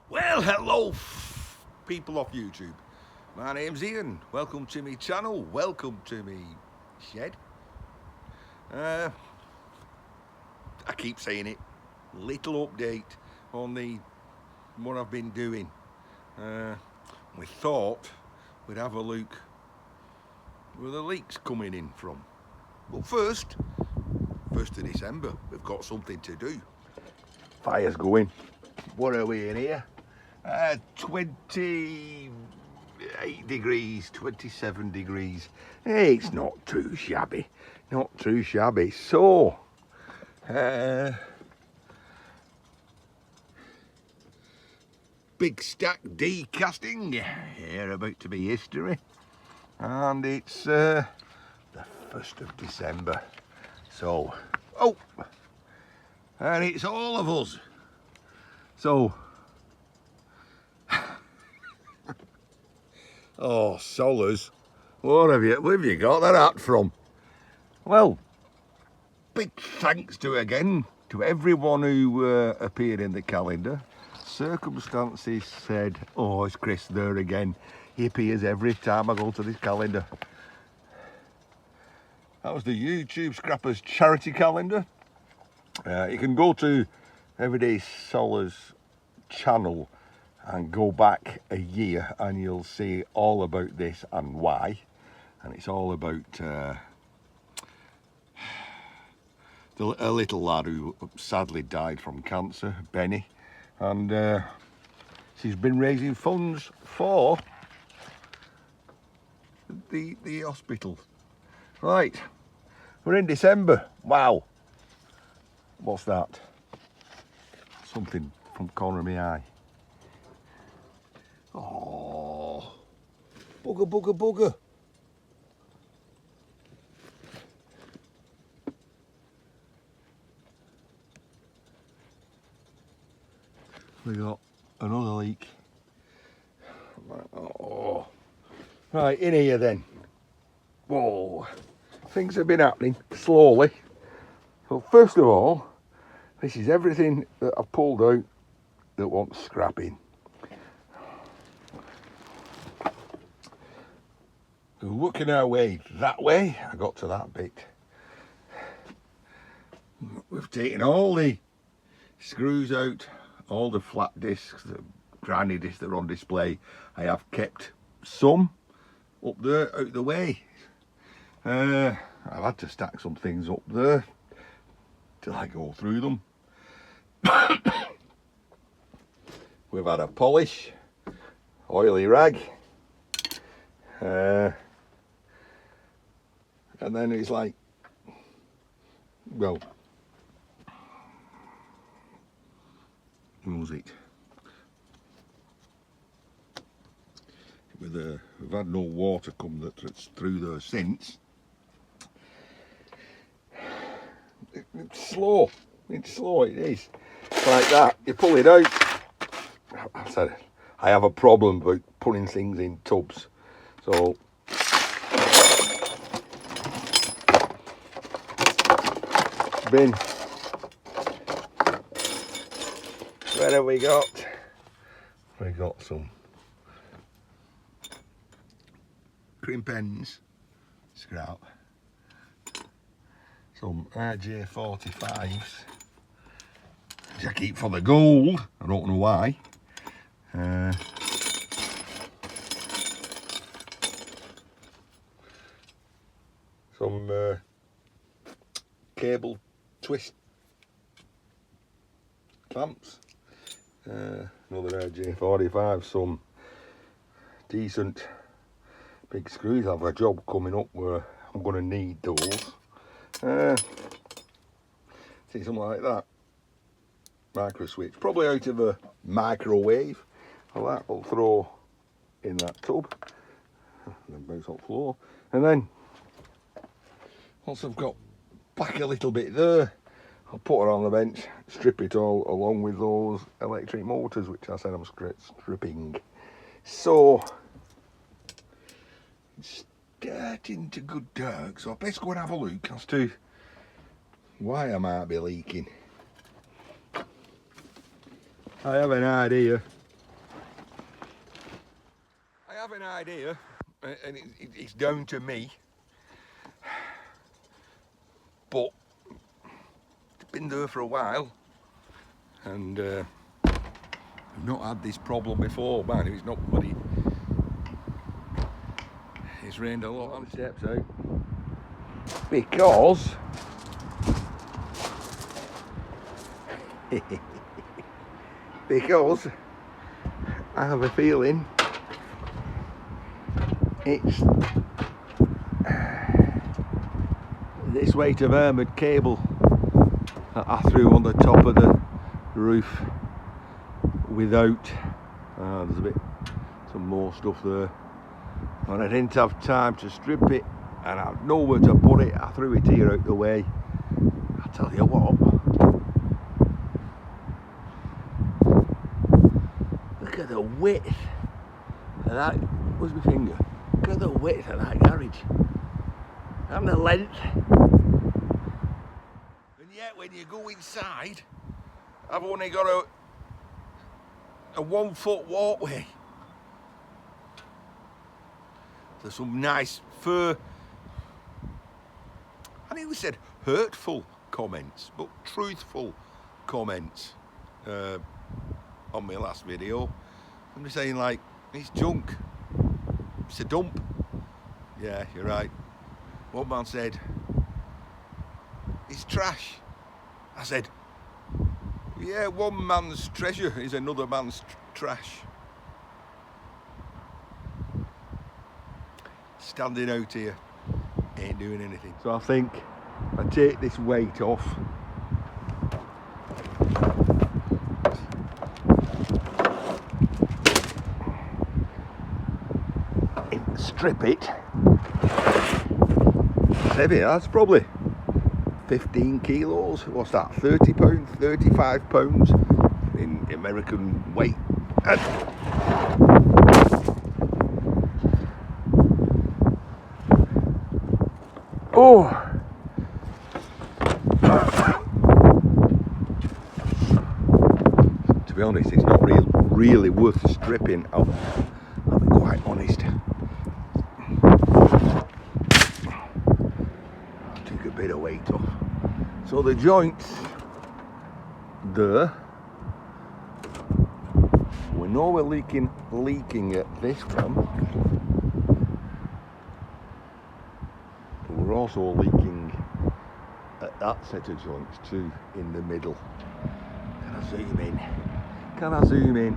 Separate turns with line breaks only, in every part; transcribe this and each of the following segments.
Well, hello, people of YouTube. My name's Ian. Welcome to me channel. Welcome to me shed. I keep saying it. Little update on what I've been doing. We thought we'd have a look where the leaks coming in from. But first of December, we've got something to do. Fire's going. What are we in here? 28 degrees, 27 degrees. Hey, it's not too shabby. Not too shabby. So, big stack D casting. Here about to be history. And it's the 1st of December. So, and it's all of us. So, oh, Solars, where have you got that hat from? Well, big thanks to everyone who appeared in the calendar. Circumstances said, oh, it's Chris there again. He appears every time I go to this calendar. That was the YouTube Scrappers charity calendar. You can go to Everyday Solars channel and go back a year and you'll see all about this and why. And it's all about a little lad who sadly died from cancer, Benny, and she's been raising funds for the hospital. Right, we're in December. Wow, what's that? Something from the corner of my eye. Oh, bugger. We got another leak. Oh, right, in here then. Whoa, things have been happening slowly. So first of all, this is everything that I've pulled out that wants scrapping. So looking our way that way, I got to that bit. We've taken all the screws out, all the flat discs, the granny discs that are on display. I have kept some up there out the way. I've had to stack some things up there till I go through them. We've had a polish, oily rag, and then it's like, well, what was it? We've had no water come that's through there since. It's slow, it is. Like that, you pull it out. I said I have a problem about putting things in tubs, so bin. What have we got? We got some crimp ends, scrap, some RJ45s, which I keep for the gold. I don't know why. Some cable twist clamps, another RJ45, some decent big screws. I have a job coming up where I'm going to need those. See, something like that. Micro switch, probably out of a microwave. Well, that will throw in that tub and then bounce off the floor. And then once I've got back a little bit there, I'll put her on the bench, strip it all along with those electric motors which I said I'm stripping. So it's starting to go dark, so I best go and have a look as to why I might be leaking. I have an idea. idea, and it's down to me, but it's been there for a while, and I've not had this problem before. Man, it's not bloody. It's rained a lot on steps out because because I have a feeling it's this weight of armoured cable that I threw on the top of the roof without there's some more stuff there, and I didn't have time to strip it and I had nowhere to put it. I threw it here out the way. I tell you what, look at the width of that. Where's my finger? Look at the width of that garage and the length. And yet when you go inside, I've only got a 1 foot walkway. There's some nice fur, I think we said hurtful comments, but truthful comments on my last video. I'm just saying, like, it's junk, it's a dump. Yeah, you're right. One man said, it's trash. I said, yeah, one man's treasure is another man's trash. Standing out here, ain't doing anything. So I think I take this weight off. Strip it. It's heavy, that's probably 15 kilos. What's that? 30 pounds, 35 pounds in American weight. Oh! To be honest, it's not really worth stripping. I'll be quite honest. I took a bit of weight off. So the joints there, we know we're leaking at this one. We're also leaking at that set of joints too, in the middle. Can I zoom in? Can I zoom in?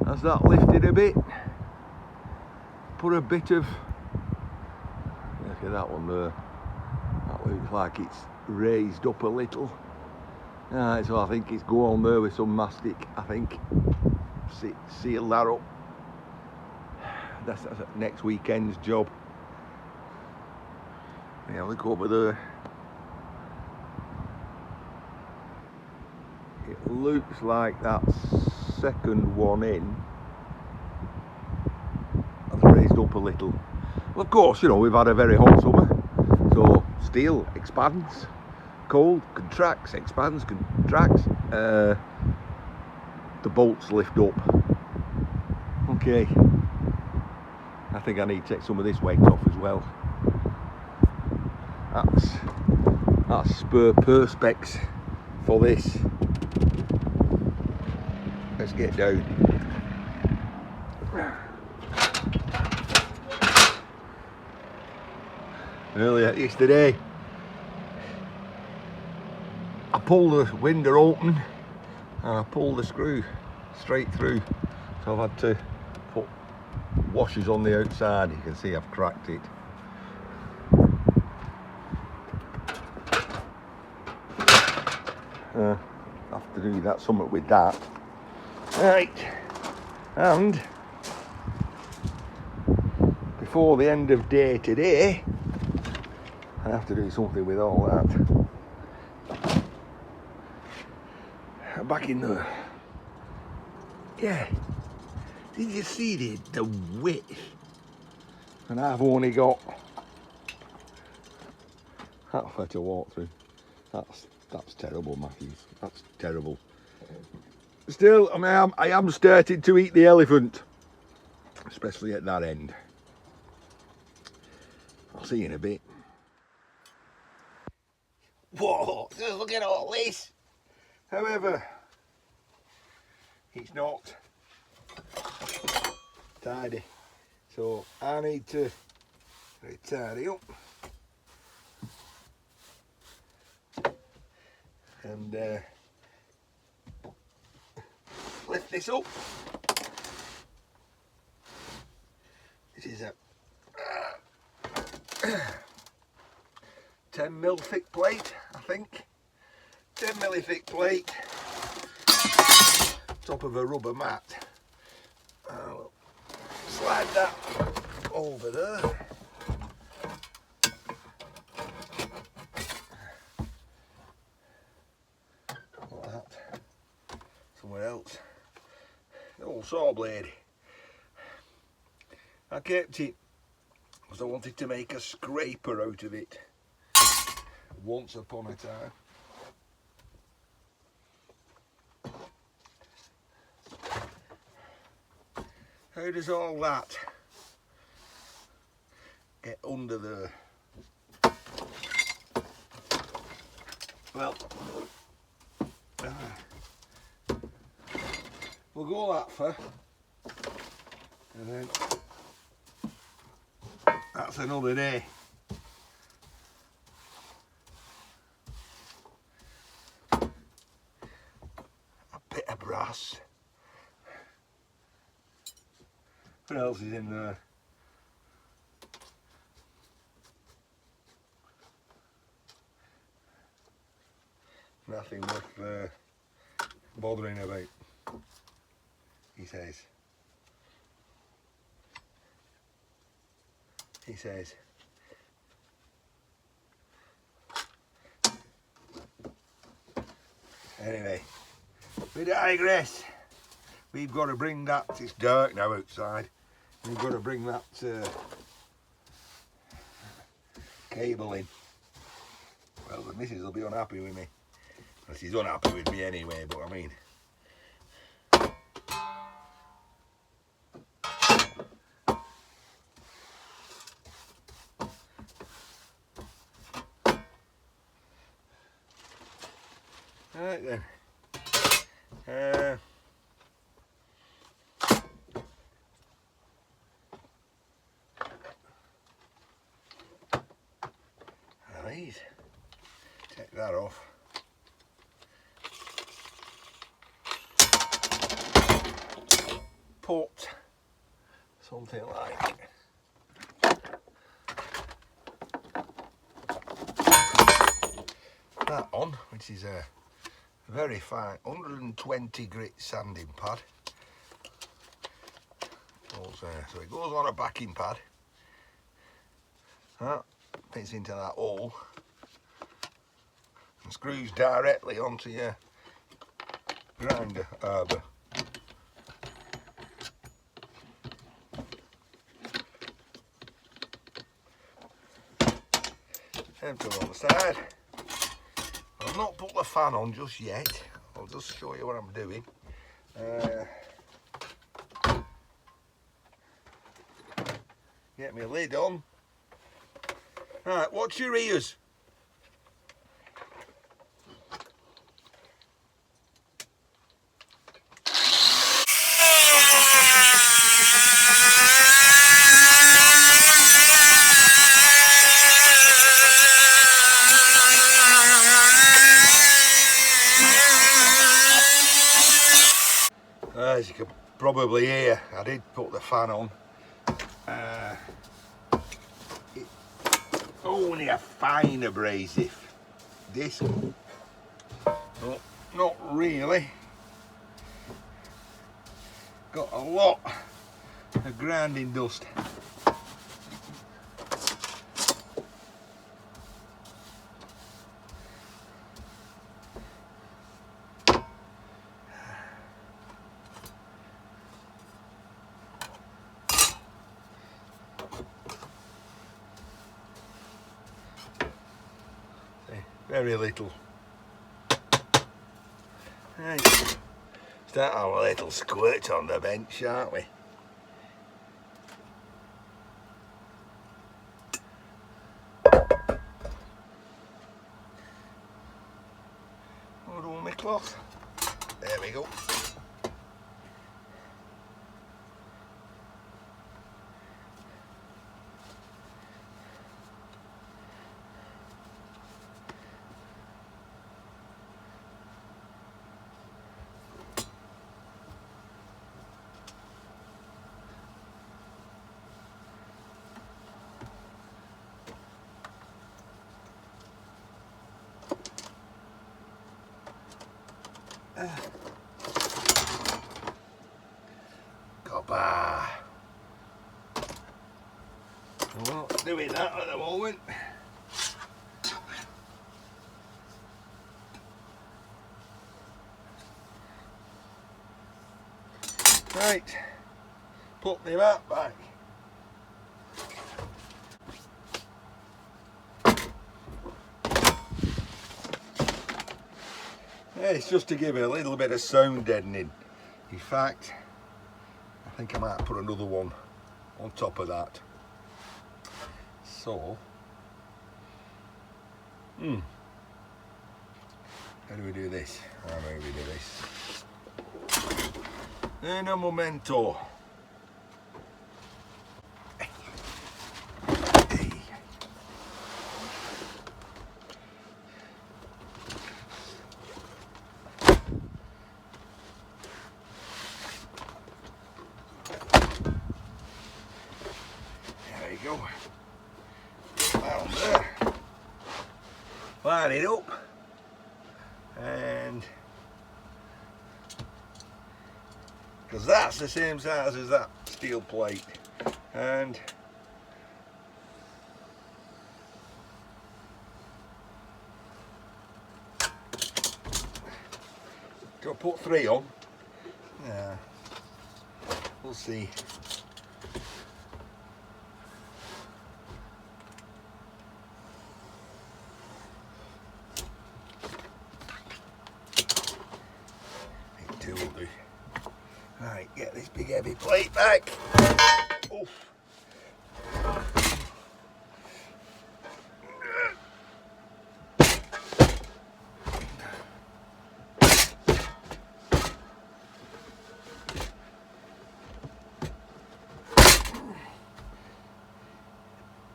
Has that lifted a bit? Put a bit of, look at that one there. That looks like it's raised up a little. Alright, so I think it's go on there with some mastic, I think. Seal that up. That's next weekend's job. Yeah, look over there. It looks like that second one in has raised up a little. Well, of course, you know, we've had a very hot summer, so steel expands, cold contracts, expands, contracts. The bolts lift up. Okay. I think I need to take some of this weight off as well. That's spur perspex for this. Let's get down. Earlier yesterday, I pulled the window open and I pulled the screw straight through, so I've had to put washers on the outside. You can see I've cracked it. Have to do that, something with that. Right, and before the end of day today, I have to do something with all that. Back in there. Yeah. Did you see the width? And I've only got that far to walk through. That's terrible, Matthews. That's terrible. still, I am starting to eat the elephant, especially at that end. I'll see you in a bit. Whoa, just look at all this. However, it's not tidy, so I need to tidy up and lift this up. This is a 10mm thick plate, I think. 10mm thick plate, top of a rubber mat. I'll slide that over there. Like that. Somewhere else. The old saw blade. I kept it because I wanted to make a scraper out of it once upon a time. How does all that get under there? Well, we'll go that far, and then that's another day. A bit of brass. What else is in there? Nothing worth bothering about, he says. He says. Anyway, we digress. We've got to bring that, it's dark now outside, we've got to bring that cable in. Well, the missus will be unhappy with me. Well, she's unhappy with me anyway, but I mean. Right then. These. Take that off. Put something like that on, which is a very fine 120 grit sanding pad. Also, so it goes on a backing pad. That fits into that hole and screws directly onto your grinder arbor. Empty on the side. I'll not put the fan on just yet. I'll just show you what I'm doing. Get my lid on. Right, watch your ears. As you can probably hear, I did put the fan on. It's only a fine abrasive. This, well, not really. Got a lot of grinding dust. Very little. Right. Start on a little squirt on the bench, aren't we? Hold on my cloth. There we go. Copper. I'm not doing that at the moment. Right, put my mat back. Yeah, it's just to give it a little bit of sound deadening. In fact, I think I might put another one on top of that. So, how do we do this? How do we do this? In a momento. Go down there, line it up, and because that's the same size as that steel plate, and do I put 3 on? Yeah, we'll see. Right, get this big heavy plate back. Oof.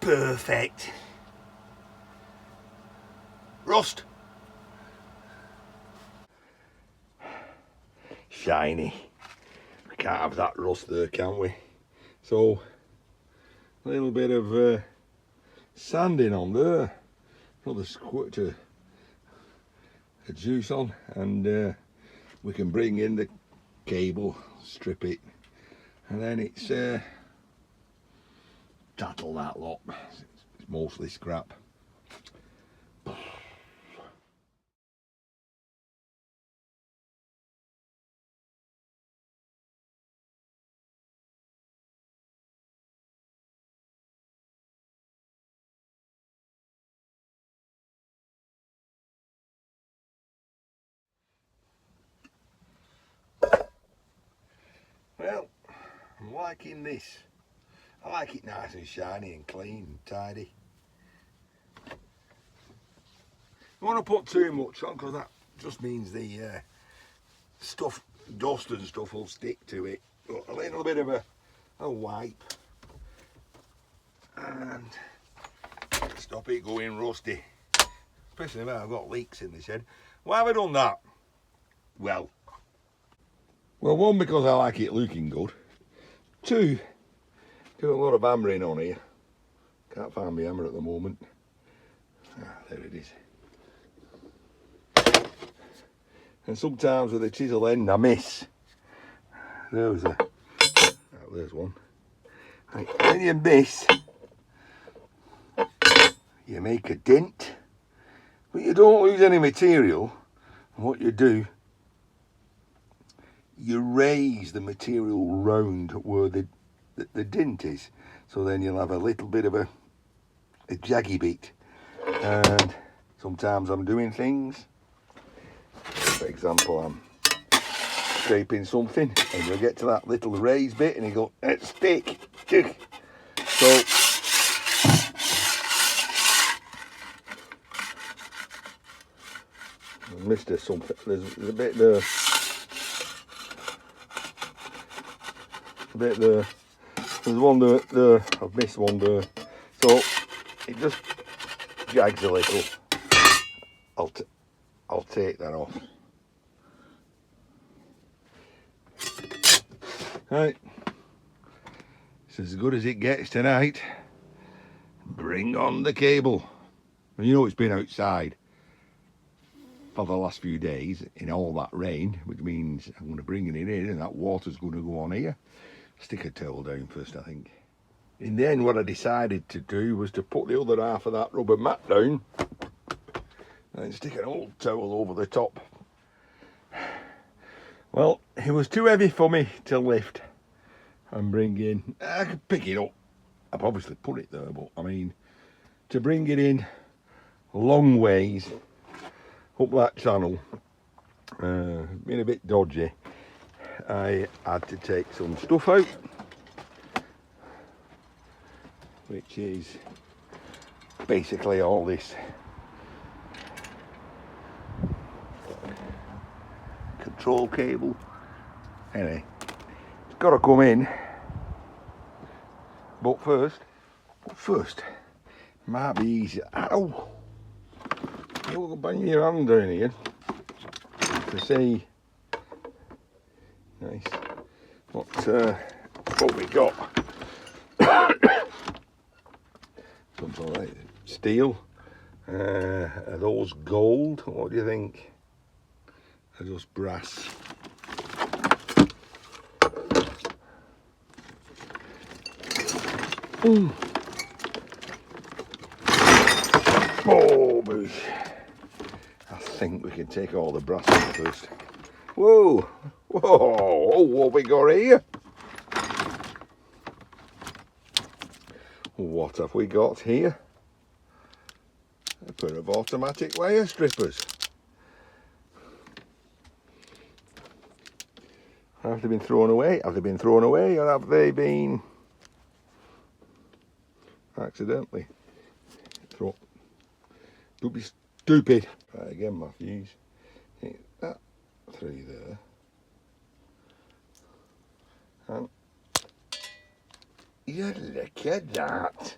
Perfect. Rust. Shiny. We can't have that rust there, can we? So a little bit of sanding on there. Another squirt of juice on, and we can bring in the cable, strip it, and then it's tattle that lot. It's mostly scrap. Well, I'm liking this. I like it nice and shiny and clean and tidy. You want to put too much on because that just means the stuff, dust and stuff will stick to it. But a little bit of a wipe and stop it going rusty. Especially when I've got leaks in the shed. Why have I done that? Well, one, because I like it looking good. 2, do a lot of hammering on here. Can't find my hammer at the moment. Ah, there it is. And sometimes with the chisel end I miss. There's one. Right, when you miss, you make a dent, but you don't lose any material. And what you do, you raise the material round where the dent is, so then you'll have a little bit of a jaggy bit. And sometimes I'm doing things, for example, I'm scraping something, and you'll get to that little raised bit, and you go, it's stick. So I missed something. There's a bit there. A bit there. There's one there. I've missed one there. So it just jags a little. I'll take that off. Right. It's as good as it gets tonight. Bring on the cable. And you know it's been outside for the last few days in all that rain, which means I'm going to bring it in and that water's going to go on here. Stick a towel down first, I think. In the end, what I decided to do was to put the other half of that rubber mat down and stick an old towel over the top. Well, it was too heavy for me to lift and bring in. I could pick it up. I've obviously put it there, but I mean, to bring it in long ways up that channel, been a bit dodgy. I had to take some stuff out, which is basically all this control cable. Anyway, it's got to come in, but first might be easier. Ow! You'll bang your hand down here to see. Nice. What we got? Something like steel. Are those gold? What do you think? Are those brass? Oh, boy. I think we can take all the brass off first. Whoa! Whoa! What we got here? What have we got here? A pair of automatic wire strippers. Have they been thrown away? Have they been thrown away, or have they been accidentally thrown? Don't be stupid. Right, again, Matthews. Take that through there. And you look at that.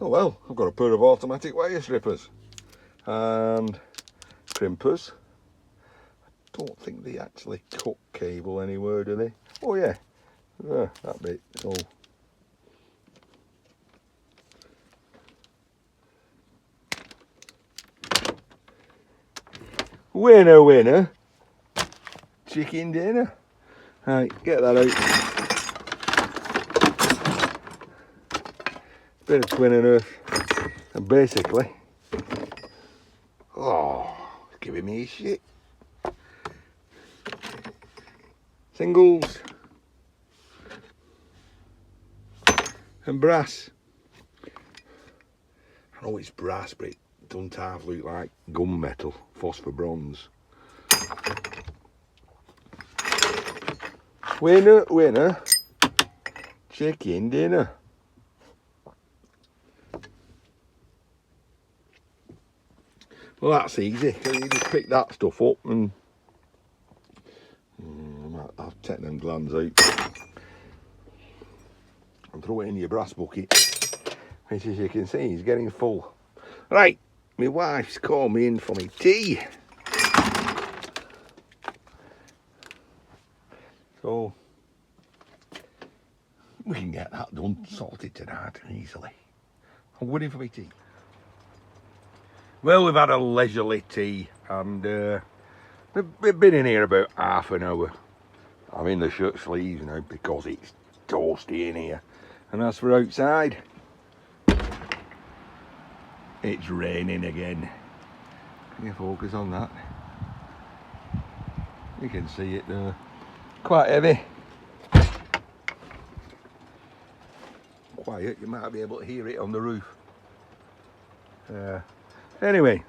Oh well, I've got a pair of automatic wire strippers and crimpers. I don't think they actually cut cable anywhere, do they? Oh yeah, there, that bit. So winner, winner, chicken dinner. Right, get that out. Bit of twin and earth, and basically, oh, it's giving me shit. Singles and brass. I know it's brass, but it doesn't half look like gunmetal, phosphor bronze. Winner, winner, chicken dinner. Well, that's easy. You just pick that stuff up and I'll take them glands out and throw it in your brass bucket, which, as you can see, is getting full. Right, my wife's called me in for me tea, so we can get that done, sorted tonight easily. I'm waiting for me tea. Well, we've had a leisurely tea, and we've been in here about half an hour. I'm in the shirt sleeves now because it's toasty in here. And as for outside, it's raining again. Can you focus on that? You can see it there. Quite heavy. Quiet, you might be able to hear it on the roof. Anyway,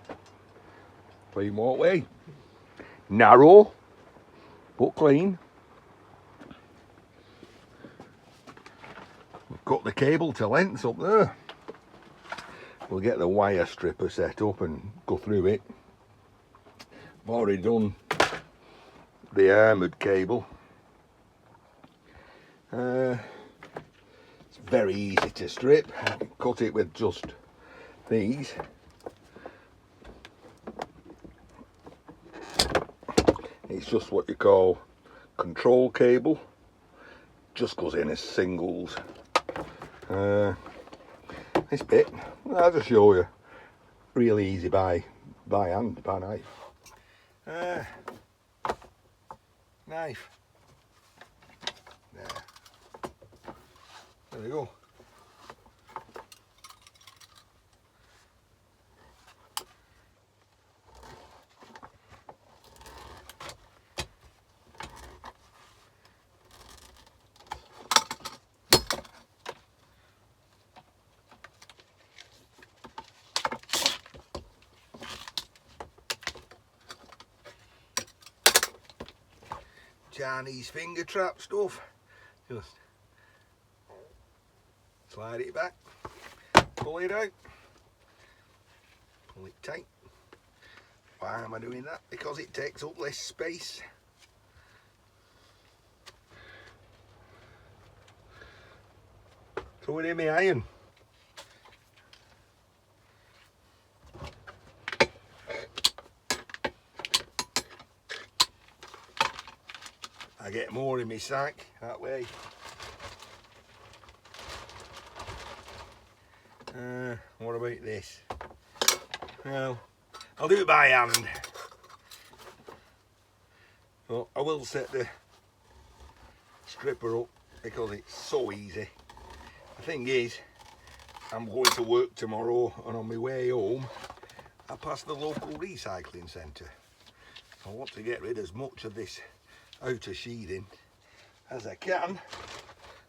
clean walkway. Narrow, but clean. Cut the cable to lengths up there. We'll get the wire stripper set up and go through it. I've already done the armoured cable. It's very easy to strip. I can cut it with just these. It's just what you call control cable. Just goes in as singles. This bit, I'll just show you. Really easy by hand, by knife. Knife. There we go. Chinese finger trap stuff. Just slide it back, pull it out, pull it tight. Why am I doing that? Because it takes up less space. Throw it in my iron. I get more in my sack that way. What about this? Well, I'll do it by hand. But I will set the stripper up because it's so easy. The thing is, I'm going to work tomorrow, and on my way home I pass the local recycling centre. I want to get rid of as much of this outer sheathing as I can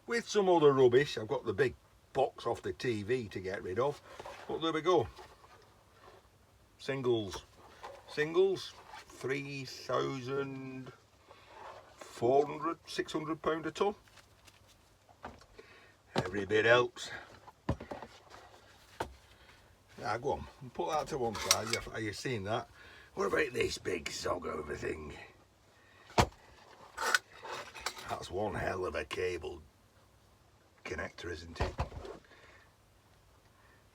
with some other rubbish. I've got the big box off the TV to get rid of, but there we go. Singles 3,400, 600 pound a ton. Every bit helps. Now go on, put that to one side. Are you seeing that? What about this big sog over thing? That's one hell of a cable connector, isn't it?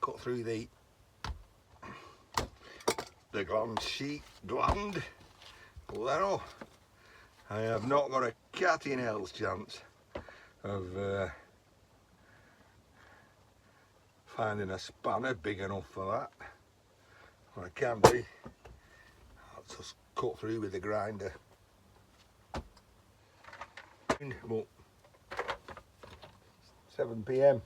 Cut through the gland sheet, pull that off. I have not got a cat in hell's chance of finding a spanner big enough for that. What I can do, I'll just cut through with the grinder. About 7 PM.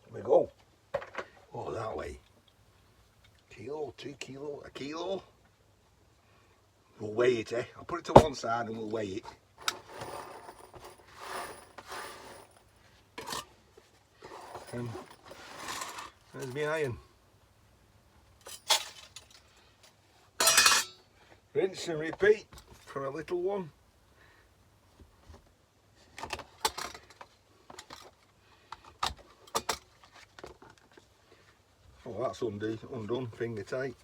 There we go. Oh, that way. Kilo, 2 kilo, a kilo. We'll weigh it, eh? I'll put it to one side and we'll weigh it. And there's my iron. Rinse and repeat for a little one. Oh, that's undone, finger tight.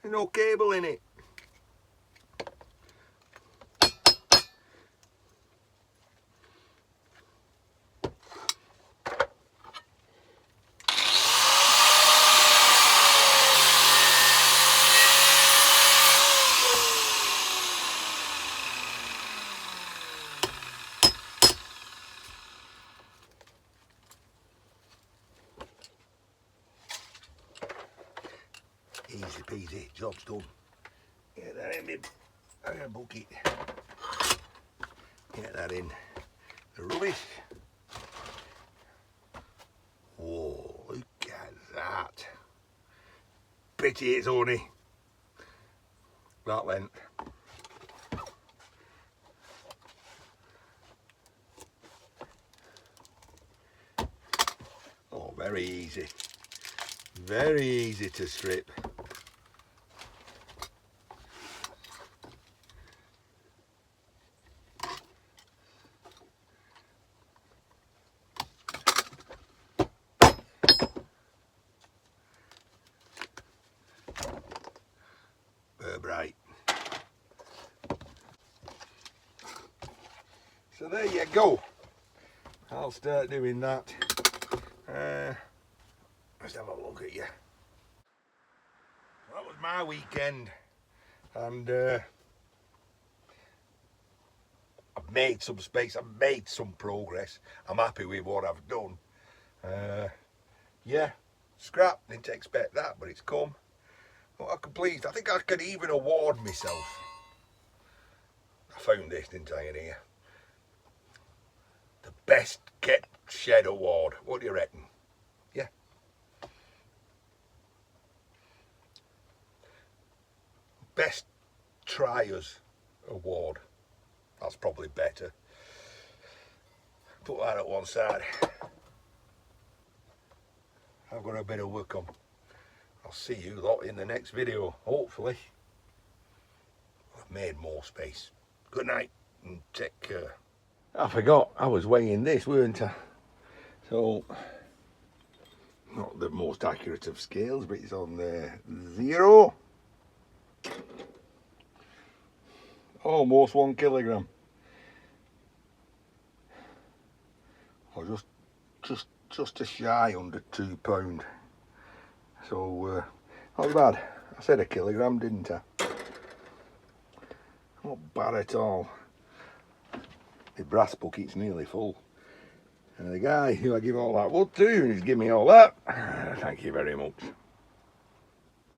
There's no cable in it. Easy peasy, job's done. Get that in my bucket. Get that in the rubbish. pity it's only that length. Oh, very easy to strip. Right. So there you go. I'll start doing that. Let's have a look at you. That was my weekend, and I've made some space, I've made some progress. I'm happy with what I've done. Yeah, scrap, didn't expect that, but it's come. Well, I'm pleased. I think I could even award myself. I found this, didn't I, in here? The best kept shed award. What do you reckon? Yeah. Best triers award. That's probably better. Put that at one side. I've got a bit of work on. I'll see you lot in the next video, hopefully. I've made more space. Good night and take care. I forgot, I was weighing this, weren't I? So, not the most accurate of scales, but it's on there. 0. Almost 1 kilogram. Or just a shy under £2. So, not bad. I said a kilogram, didn't I? Not bad at all. The brass bucket's nearly full. And the guy who I give all that wood to, and he's given me all that, thank you very much.